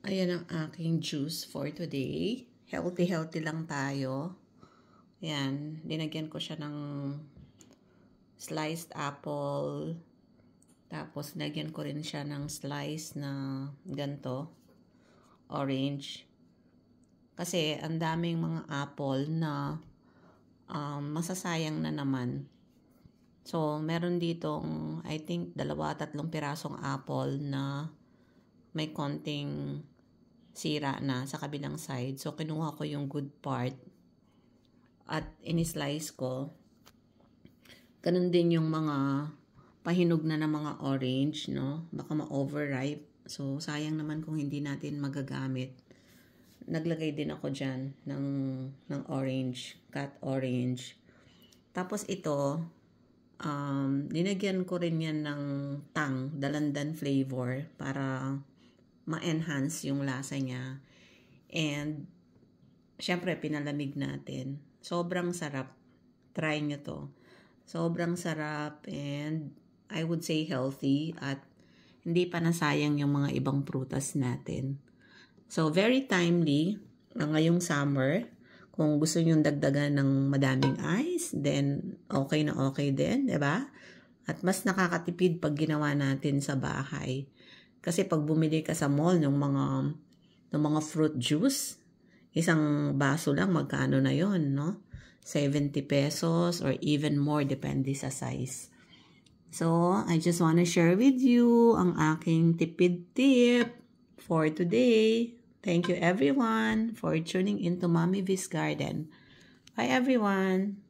Ayan ang aking juice for today. Healthy lang tayo. Ayan, dinagyan ko siya ng sliced apple. Tapos, nagyan ko rin siya ng slice na ganto, orange. Kasi, ang daming mga apple na masasayang na naman. So, meron ditong, I think, 2-3 pirasong apple na may konting sira na sa kabilang side. So, kinuha ko yung good part at in-slice ko. Ganun din yung mga pahinog na ng mga orange, no? Baka ma-overripe. So, sayang naman kung hindi natin magagamit. Naglagay din ako dyan ng orange, cut orange. Tapos ito, dinagyan ko rin yan ng tang, dalandan flavor para ma-enhance yung lasa niya. And, syempre, pinalamig natin. Sobrang sarap. Try nyo to. Sobrang sarap and I would say healthy at hindi pa nasayang yung mga ibang prutas natin. So, very timely ngayong summer. Kung gusto nyo dagdagan ng madaming ice, then okay na okay din, diba? At mas nakakatipid pag ginawa natin sa bahay. Kasi pag bumili ka sa mall ng mga fruit juice, isang baso lang, magkano na yon, no? 70 pesos or even more, depende sa size. So, I just want to share with you ang aking tipid tip for today. Thank you everyone for tuning into Mommy V's Garden. Bye everyone!